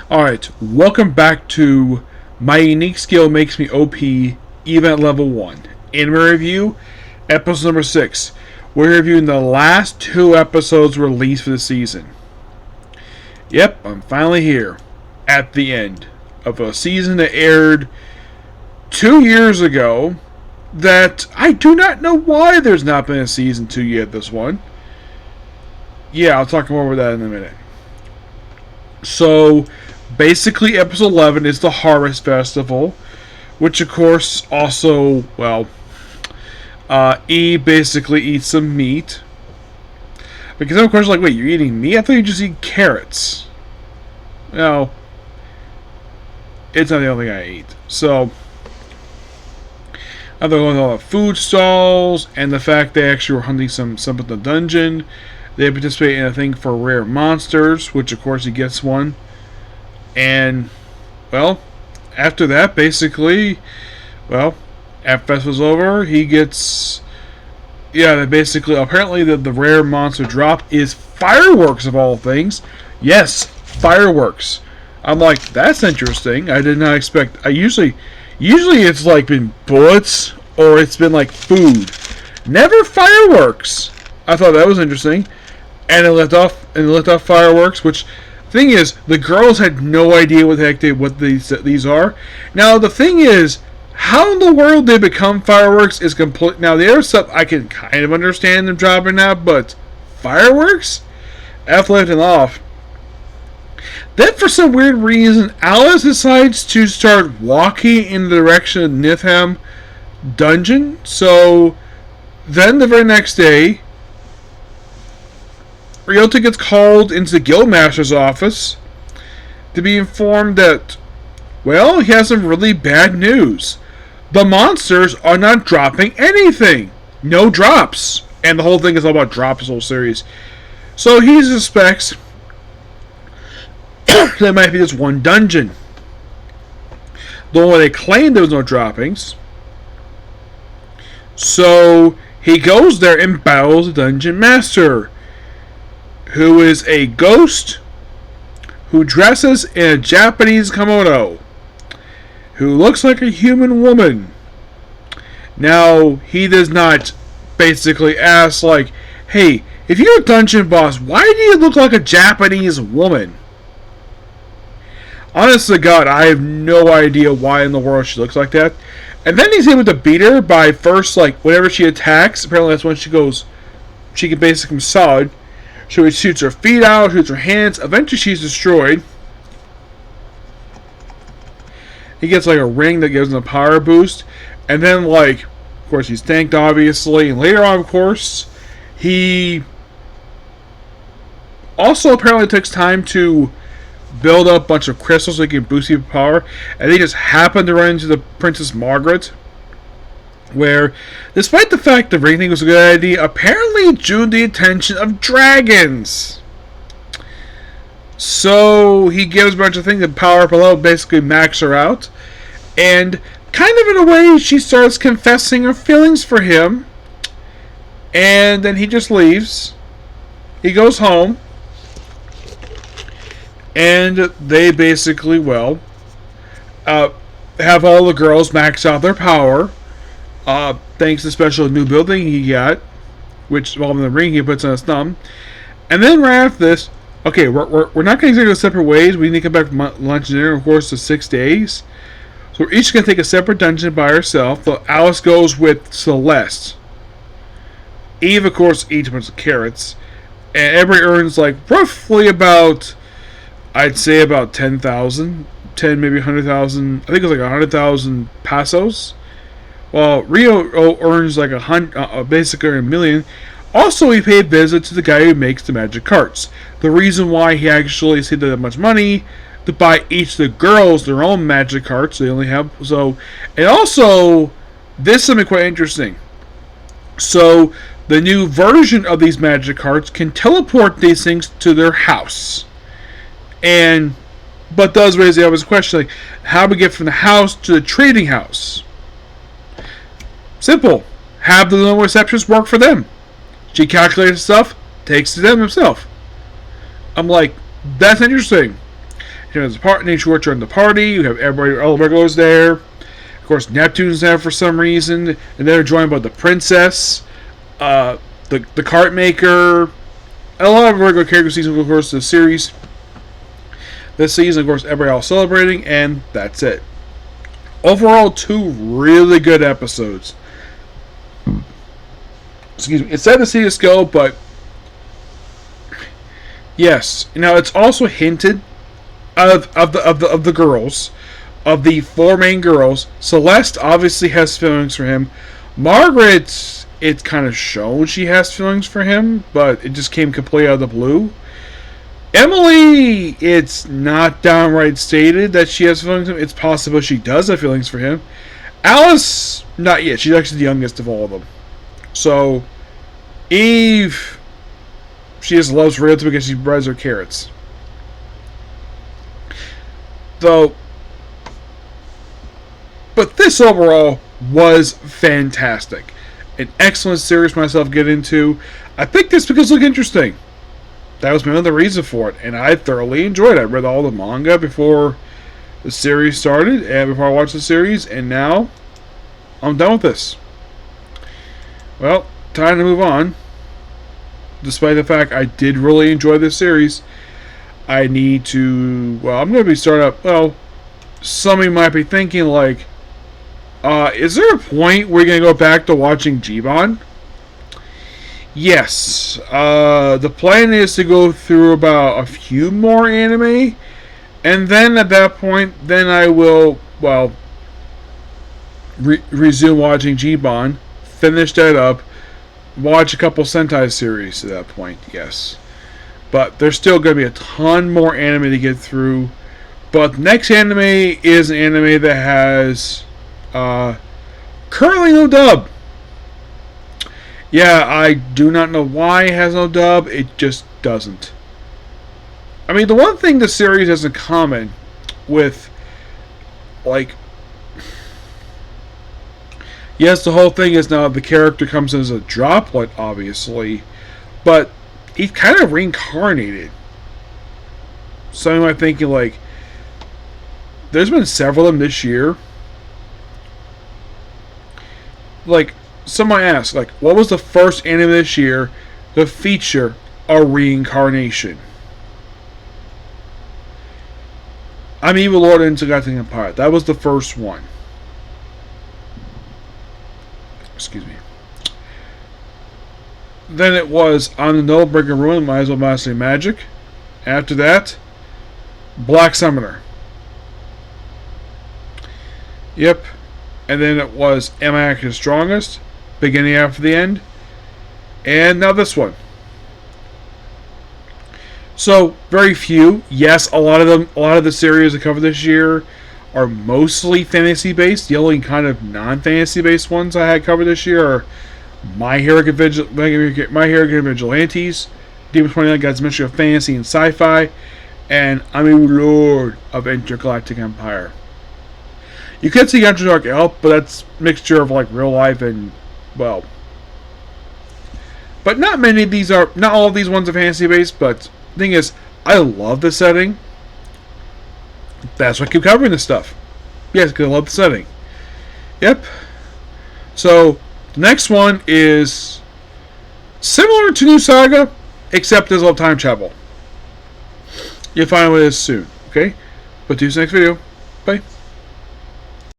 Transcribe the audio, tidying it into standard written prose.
Alright, welcome back to My Unique Skill Makes Me OP, even at level 1. Anime review, episode number 6. We're reviewing the last 2 episodes released for the season. Yep, I'm finally here, at the end of a season that aired 2 years ago, that I do not know why there's not been a season 2 yet, this one. Yeah, I'll talk more about that in a minute. So, basically, episode 11 is the Harvest Festival, which, of course, also, E basically eats some meat. Because some questions like, wait, you're eating meat? I thought you just eat carrots. No, it's not the only thing I eat. So, they're going to all the food stalls, and the fact they actually were hunting some in the dungeon. They participate in a thing for rare monsters, which, of course, he gets one. And, after that, basically, after festival's over, he gets, apparently the rare monster drop is fireworks of all things. Yes, fireworks. I'm like, that's interesting. I did not expect, usually it's like been bullets, or it's been like food. Never fireworks. I thought that was interesting. And it left off fireworks, which, thing is, the girls had no idea what the heck these are. Now, the thing is, how in the world they become fireworks is complete. Now, the other stuff I can kind of understand them dropping that, but fireworks? After lifting off. Then, for some weird reason, Alice decides to start walking in the direction of Nitham dungeon. So, then the very next day, Ryota gets called into the Guildmaster's office to be informed that, he has some really bad news. The monsters are not dropping anything. No drops. And the whole thing is all about drops, this whole series. So he suspects there might be this one dungeon. The one where they claimed there was no droppings. So he goes there and battles the dungeon master, who is a ghost who dresses in a Japanese kimono, who looks like a human woman. Now, he does not basically ask, like, hey, if you're a dungeon boss, why do you look like a Japanese woman? Honest to God, I have no idea why in the world she looks like that. And then he's able to beat her by first, whenever she attacks, apparently that's when she can basically solid. So he shoots her feet out, shoots her hands. Eventually she's destroyed. He gets a ring that gives him a power boost. And then of course he's tanked obviously. And later on, of course, he also apparently takes time to build up a bunch of crystals so he can boost his power. And they just happen to run into the Princess Margaret, where, despite the fact that everything was a good idea, apparently it drew the attention of dragons. So he gives a bunch of things to power up a little, basically max her out. And kind of in a way, she starts confessing her feelings for him. And then he just leaves. He goes home. And they basically, have all the girls max out their power. Thanks to the special new building he got, which involving the ring he puts on his thumb. And then right after this, okay, we're not going to go separate ways. We need to come back from lunch and dinner, of course, to 6 days. So we're each going to take a separate dungeon by herself. So Alice goes with Celeste. Eve, of course, eats a bunch of carrots. And everybody earns roughly about, I'd say about 10,000, maybe 100,000. I think it was 100,000 pesos. Well, Rio earns basically $1 million. Also, he paid visit to the guy who makes the magic carts. The reason why he actually saved that much money to buy each of the girls their own magic carts. They only have and also this is something quite interesting. So the new version of these magic carts can teleport these things to their house, but does raise the obvious question, how do we get from the house to the trading house? Simple. Have the little receptionist work for them. She calculates stuff, takes to them himself. I'm like, that's interesting. Nature joined the party. You have everybody, all the regulars there. Of course, Neptune's there for some reason, and they're joined by the princess, the cart maker, and a lot of regular characters. Of course, the series. This season, of course, everybody all celebrating, and that's it. Overall, 2 really good episodes. Excuse me. It's sad to see this go, but yes. Now it's also hinted of the girls, of the 4 main girls. Celeste obviously has feelings for him. Margaret, it's kind of shown she has feelings for him, but it just came completely out of the blue. Emily, it's not downright stated that she has feelings for him. It's possible she does have feelings for him. Alice, not yet. She's actually the youngest of all of them. So, Eve, she just loves Realty because she breads her carrots. Though, but this overall was fantastic. An excellent series for myself to get into. I picked this because it looked interesting. That was another reason for it, and I thoroughly enjoyed it. I read all the manga before the series started, and before I watched the series, and now I'm done with this. Well, time to move on. Despite the fact I did really enjoy this series, I need to, I'm going to be starting up, somebody might be thinking like, is there a point where you're going to go back to watching Giban? Yes. The plan is to go through about a few more anime, and then at that point, then I will, resume watching Giban, finish that up, watch a couple Sentai series at that point, yes. But there's still going to be a ton more anime to get through. But the next anime is an anime that has currently no dub. Yeah, I do not know why it has no dub. It just doesn't. I mean, the one thing the series has in common with, like, yes, the whole thing is now the character comes in as a droplet, obviously, but he's kind of reincarnated. So am I thinking, like, there's been several of them this year. Like, someone asked, like, what was the first anime this year to feature a reincarnation? I'm Evil Lord and Intergalactic Empire. That was the first one. Excuse me. Then it was On the Noble Breaking Ruin, Might as well Master Magic. After that, Black Summoner. Yep. And then it was Am I Actually Strongest? Beginning after the end. And now this one. So, very few. Yes, a lot of the series I covered this year are mostly fantasy based. The only kind of non-fantasy based ones I had covered this year are My Hero Academia Vigilantes, Demon 29 God's Mystery of Fantasy and Sci-Fi, and I'm a Lord of Intergalactic Empire. You could see Underdark Elf, but that's a mixture of like real life and, well, but not many of these are, not all of these ones are fantasy based, but the thing is, I love the setting. That's why I keep covering this stuff. Yes, because I love the setting. Yep. So, the next one is similar to New Saga, except there's a little time travel. You'll find out what it is soon, okay? But see you in the next video. Bye.